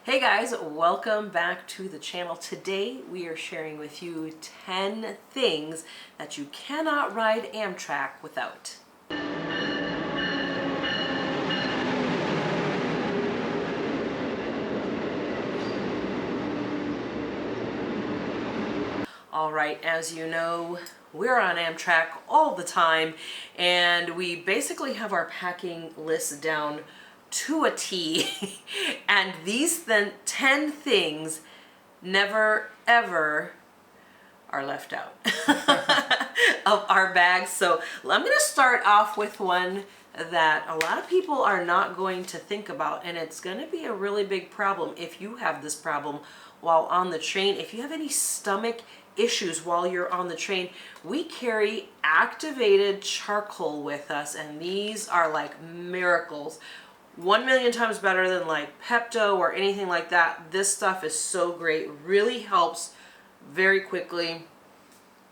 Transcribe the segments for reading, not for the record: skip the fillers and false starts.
Hey guys, welcome back to the channel. Today we are sharing with you 10 things that you cannot ride Amtrak without. All right, as you know, we're on Amtrak all the time, and we basically have our packing list down to a T. And these 10 things never ever are left out of our bags. So I'm going to start off with one that a lot of people are not going to think about, and it's going to be a really big problem if you have this problem while on the train. If you have any stomach issues while you're on the train, we carry activated charcoal with us, and these are like miracles. 1,000,000 times better than like Pepto or anything like that. This stuff is so great, really helps very quickly.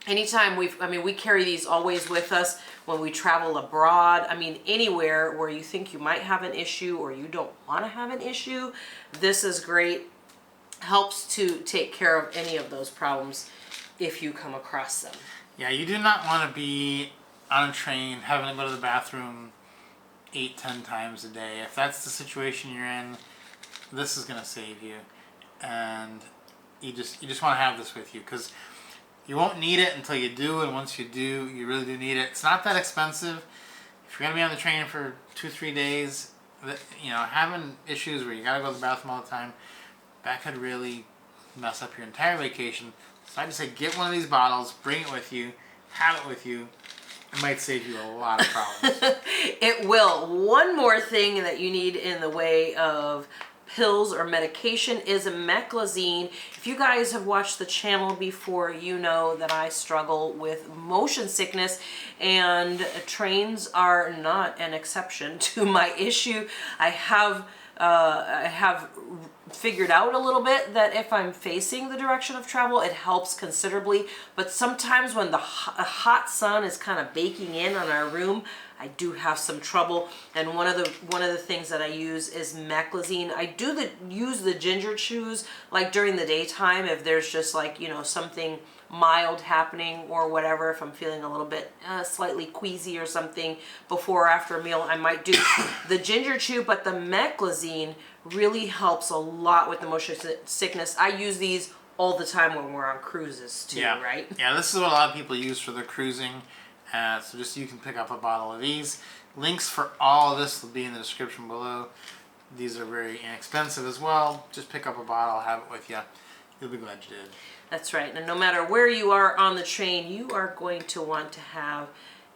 Anytime we carry these always with us when we travel abroad. I mean, anywhere where you think you might have an issue or you don't want to have an issue, this is great. Helps to take care of any of those problems if you come across them. Yeah, you do not want to be on a train having to go to the bathroom 8-10 times a day. If that's the situation you're in, this is going to save you. And you just want to have this with you, because you won't need it until you do, and once you do, you really do need it. It's not that expensive. If you're going to be on the train for 2-3 days, having issues where you got to go to the bathroom all the time, that could really mess up your entire vacation. So I just say get one of these bottles, bring it with you, have it with you. It might save you a lot of problems. It will. One more thing that you need in the way of pills or medication is a meclizine. If you guys have watched the channel before, you know that I struggle with motion sickness, and trains are not an exception to my issue. I have figured out a little bit that if I'm facing the direction of travel, it helps considerably. But sometimes when the hot sun is kind of baking in on our room, I do have some trouble. And one of the things that I use is meclizine. I do use the ginger chews like during the daytime if there's just like, something mild happening or whatever. If I'm feeling a little bit slightly queasy or something before or after a meal, I might do the ginger chew. But the meclizine really helps a lot with the motion sickness. I use these all the time when we're on cruises too, yeah. Right? Yeah, this is what a lot of people use for their cruising. So just you can pick up a bottle of these. Links for all of this will be in the description below. These are very inexpensive as well. Just pick up a bottle, have it with you. You'll be glad you did. That's right. And no matter where you are on the train, you are going to want to have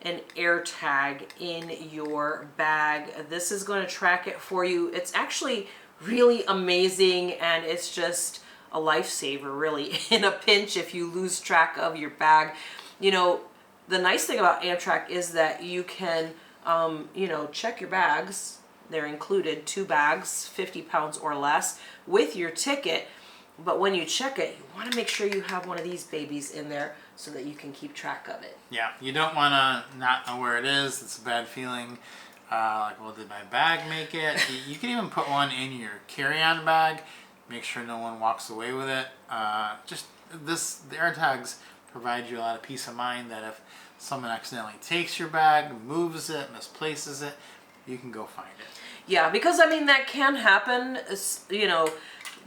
an air tag in your bag. This is going to track it for you. It's actually really amazing, and it's just a lifesaver really in a pinch if you lose track of your bag. The nice thing about Amtrak is that you can check your bags. They're included, 2 bags, 50 pounds or less, with your ticket. But when you check it, you want to make sure you have one of these babies in there so that you can keep track of it. Yeah, you don't want to not know where it is. It's a bad feeling. Like, well, did my bag make it? You can even put one in your carry-on bag. Make sure no one walks away with it. The AirTags provide you a lot of peace of mind that if someone accidentally takes your bag, moves it, misplaces it, you can go find it. Yeah, because that can happen.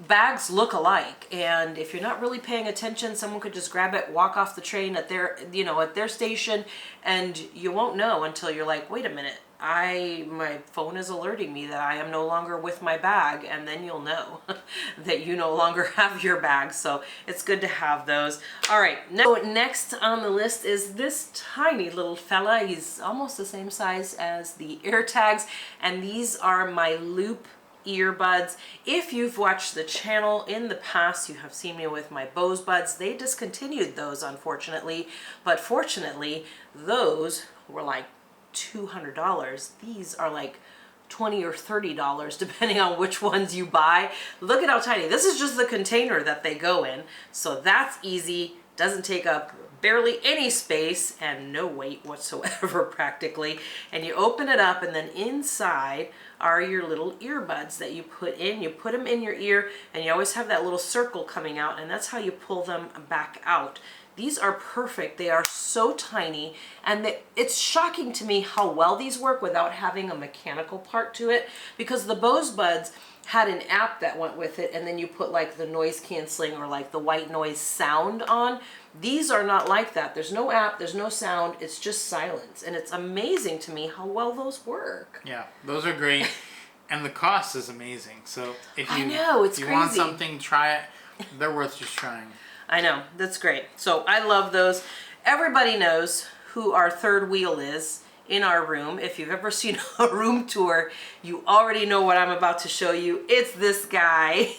Bags look alike, and if you're not really paying attention, someone could just grab it, walk off the train at their station, and you won't know until you're like, wait a minute, my phone is alerting me that I am no longer with my bag, and then you'll know that you no longer have your bag. So it's good to have those. All right, next on the list is this tiny little fella. He's almost the same size as the AirTags, and these are my Loop earbuds. If you've watched the channel in the past, you have seen me with my Bose buds. They discontinued those, unfortunately, but fortunately those were like $200. These are like $20 or $30 depending on which ones you buy. Look at how tiny. This is just the container that they go in, so that's easy. Doesn't take up barely any space and no weight whatsoever practically. And you open it up, and then inside are your little earbuds that you put in. You put them in your ear, and you always have that little circle coming out, and that's how you pull them back out. These are perfect. They are so tiny, and it's shocking to me how well these work without having a mechanical part to it, because the Bose Buds had an app that went with it, and then you put like the noise canceling or like the white noise sound on. These are not like that. There's no app, there's no sound, it's just silence. And it's amazing to me how well those work. Yeah, those are great. And the cost is amazing. So if you, it's if you crazy. want something, try it. They're worth just trying. I know, that's great. So I love those. Everybody knows who our third wheel is in our room. If you've ever seen a room tour, you already know what I'm about to show you. It's this guy.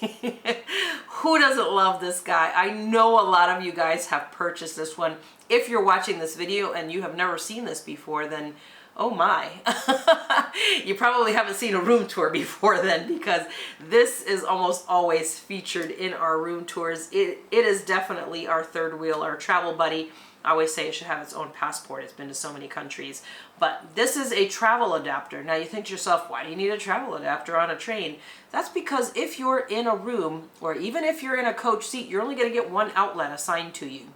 Who doesn't love this guy? I know a lot of you guys have purchased this one. If you're watching this video and you have never seen this before, then oh my. You probably haven't seen a room tour before then, because this is almost always featured in our room tours. It is definitely our third wheel, our travel buddy. I always say it should have its own passport. It's been to so many countries. But this is a travel adapter. Now you think to yourself, why do you need a travel adapter on a train? That's because if you're in a room, or even if you're in a coach seat, you're only going to get one outlet assigned to you.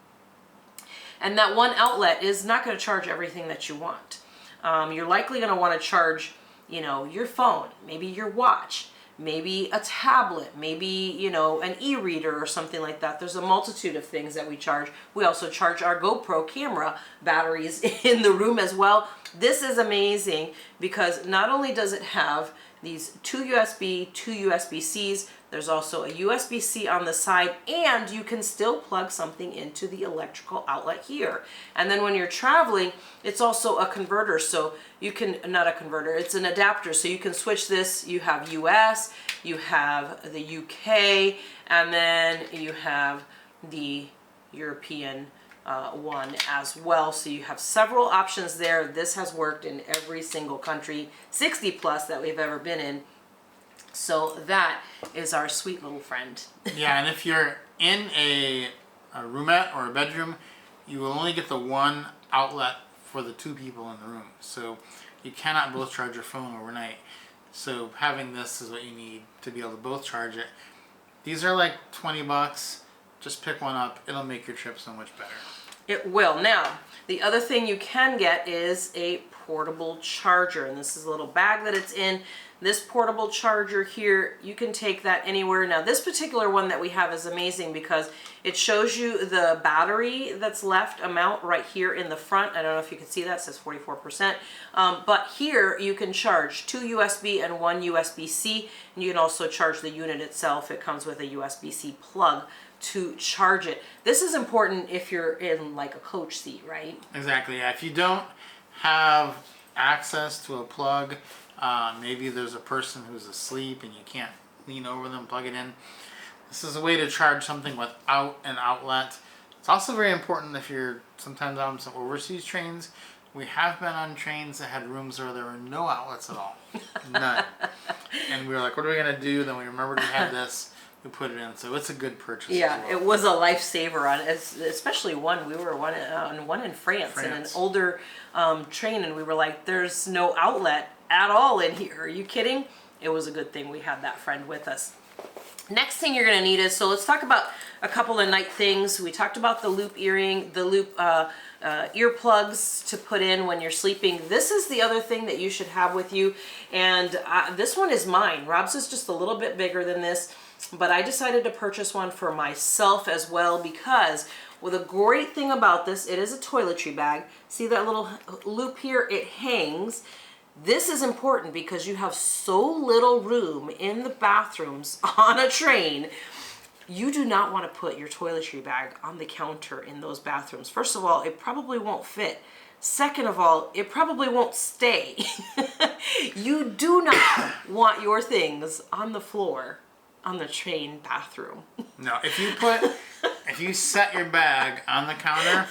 And that one outlet is not going to charge everything that you want. You're likely going to want to charge, you know, your phone, maybe your watch, maybe a tablet, maybe, you know, an e-reader or something like that. There's a multitude of things that we charge. We also charge our GoPro camera batteries in the room as well. This is amazing because not only does it have these two USB, two USB-Cs, there's also a USB-C on the side, and you can still plug something into the electrical outlet here. And then when you're traveling, it's also a converter, so you can, not a converter, it's an adapter, so you can switch this. You have US, you have the UK, and then you have the European one as well. So you have several options there. This has worked in every single country, 60 plus, that we've ever been in. So that is our sweet little friend. Yeah, and if you're in a roomette or a bedroom, you will only get the one outlet for the two people in the room. So you cannot both charge your phone overnight. So having this is what you need to be able to both charge it. These are like 20 bucks. Just pick one up. It'll make your trip so much better. It will. Now, the other thing you can get is a portable charger, and this is a little bag that it's in. This portable charger here, you can take that anywhere. Now, this particular one that we have is amazing because it shows you the battery that's left amount right here in the front. I don't know if you can see that, it says 44%. But here you can charge 2 USB and 1 USB-C, and you can also charge the unit itself. It comes with a USB-C plug to charge it. This is important if you're in like a coach seat, right? Exactly, yeah. If you don't have access to a plug, maybe there's a person who's asleep and you can't lean over them, plug it in. This is a way to charge something without an outlet. It's also very important if you're sometimes on some overseas trains. We have been on trains that had rooms where there were no outlets at all. None. And we were like, what are we going to do? Then we remembered we had this. We put it in, so it's a good purchase. Yeah, as well. it was a lifesaver on it, especially one. We were on one in France, in an older train, and we were like, "There's no outlet at all in here. Are you kidding?" It was a good thing we had that friend with us. Next thing you're going to need is, so let's talk about a couple of night things. We talked about the loop earring, the loop earplugs to put in when you're sleeping. This is the other thing that you should have with you, and this one is mine. Rob's is just a little bit bigger than this. But I decided to purchase one for myself as well because, well, the great thing about this, it is a toiletry bag. See that little loop here? It hangs. This is important because you have so little room in the bathrooms on a train. You do not want to put your toiletry bag on the counter in those bathrooms. First of all, it probably won't fit. Second of all, it probably won't stay. You do not want your things on the floor on the train bathroom. No, if you set your bag on the counter,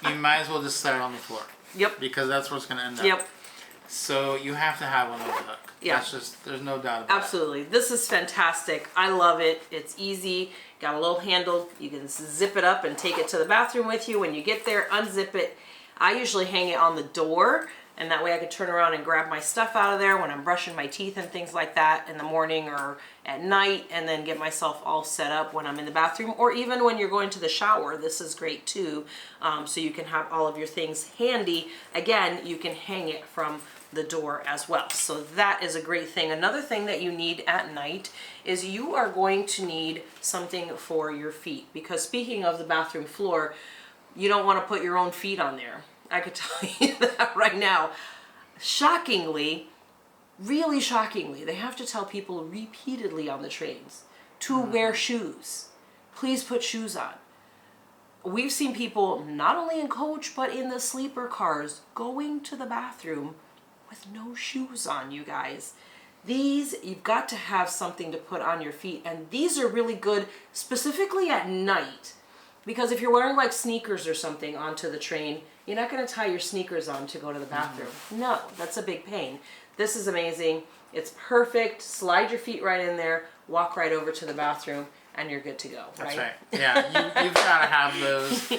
you might as well just set it on the floor. Yep. Because that's where it's going to end up. Yep. So you have to have one on the hook. Yeah. That's just, there's no doubt about Absolutely. This is fantastic. I love it. It's easy. Got a little handle. You can zip it up and take it to the bathroom with you. When you get there, unzip it. I usually hang it on the door and that way I could turn around and grab my stuff out of there when I'm brushing my teeth and things like that in the morning or at night, and then get myself all set up when I'm in the bathroom, or even when you're going to the shower. This is great too, so you can have all of your things handy. Again, you can hang it from the door as well, so that is a great thing. Another thing that you need at night is you are going to need something for your feet, because speaking of the bathroom floor, you don't want to put your own feet on there. I could tell you that right now. Shockingly, really shockingly, they have to tell people repeatedly on the trains to wear shoes. Please put shoes on. We've seen people, not only in coach, but in the sleeper cars, going to the bathroom with no shoes on, you guys. These, you've got to have something to put on your feet, and these are really good specifically at night, because if you're wearing like sneakers or something onto the train, you're not going to tie your sneakers on to go to the bathroom. No, that's a big pain. This is amazing. It's perfect. Slide your feet right in there, walk right over to the bathroom, and you're good to go. That's right. Yeah, you've got to have those.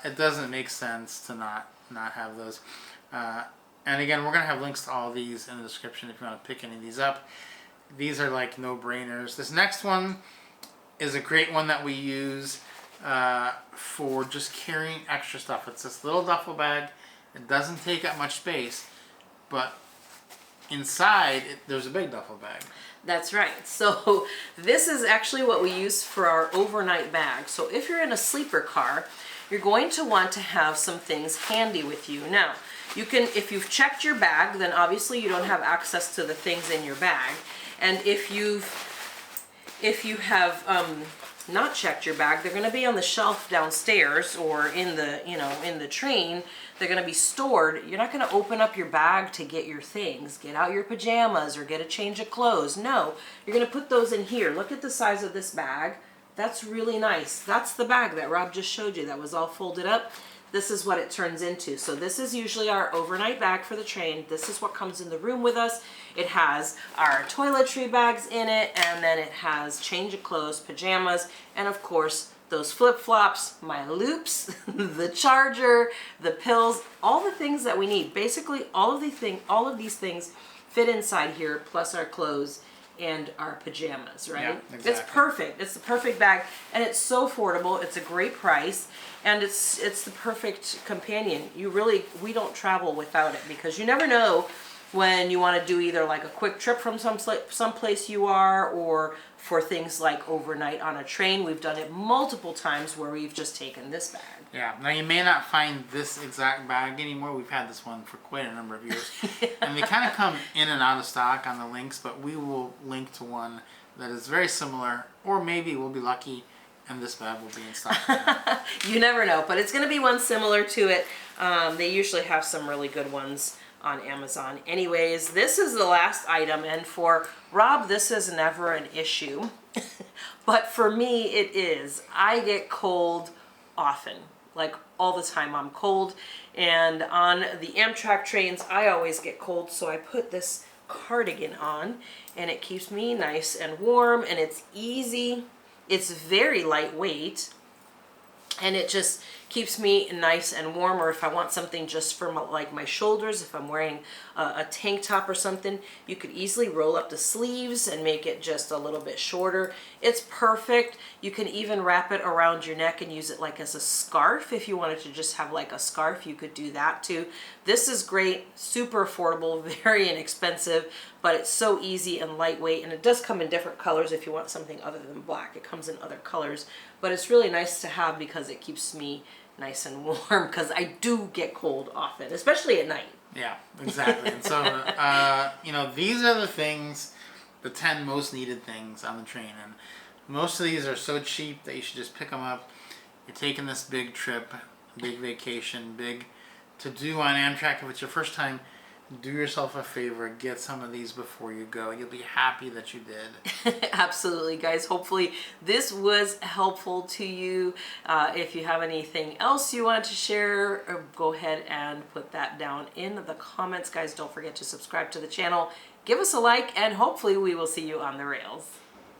It doesn't make sense to not have those. And again, we're going to have links to all these in the description if you want to pick any of these up. These are like no-brainers. This next one is a great one that we use for just carrying extra stuff. It's this little duffel bag. It doesn't take up much space, but inside there's a big duffel bag. That's right. So this is actually what we use for our overnight bag. So if you're in a sleeper car, you're going to want to have some things handy with you. Now, you can, if you've checked your bag, then obviously you don't have access to the things in your bag. And if you have not checked your bag, they're going to be on the shelf downstairs or in the, in the train. They're going to be stored. You're not going to open up your bag to get your things, get out your pajamas or get a change of clothes. No, you're going to put those in here. Look at the size of this bag. That's really nice. That's the bag that Rob just showed you that was all folded up. This is what it turns into. So this is usually our overnight bag for the train. This is what comes in the room with us. It has our toiletry bags in it, and then it has change of clothes, pajamas, and of course those flip-flops, my loops, the charger, the pills, all the things that we need. Basically all of these things fit inside here, plus our clothes and our pajamas, right? Yeah, exactly. It's perfect. It's the perfect bag, and it's so affordable. It's a great price, and it's the perfect companion. We don't travel without it, because you never know when you want to do either like a quick trip from someplace you are, or for things like overnight on a train. We've done it multiple times where we've just taken this bag. Yeah, now you may not find this exact bag anymore. We've had this one for quite a number of years. And they kind of come in and out of stock on the links, but we will link to one that is very similar, or maybe we'll be lucky and this bag will be in stock. You never know, but it's going to be one similar to it. They usually have some really good ones on Amazon. Anyways, this is the last item, and for Rob, this is never an issue. But for me, it is. I get cold often. Like all the time I'm cold, and on the Amtrak trains I always get cold, so I put this cardigan on and it keeps me nice and warm, and it's easy, it's very lightweight, and it just keeps me nice and warm. Or if I want something just for my shoulders, if I'm wearing a tank top or something, you could easily roll up the sleeves and make it just a little bit shorter. It's perfect. You can even wrap it around your neck and use it like as a scarf. If you wanted to just have like a scarf, you could do that too. This is great, super affordable, very inexpensive, but it's so easy and lightweight, and it does come in different colors if you want something other than black. It comes in other colors, but it's really nice to have because it keeps me nice and warm, because I do get cold often, especially at night. Yeah, exactly. And so, these are the things, the 10 most needed things on the train. And most of these are so cheap that you should just pick them up. You're taking this big trip, big vacation, big to do on Amtrak. If it's your first time, do yourself a favor, get some of these before you go. You'll be happy that you did. Absolutely, guys. Hopefully this was helpful to you. If you have anything else you want to share, go ahead and put that down in the comments. Guys, don't forget to subscribe to the channel, give us a like, and hopefully we will see you on the rails.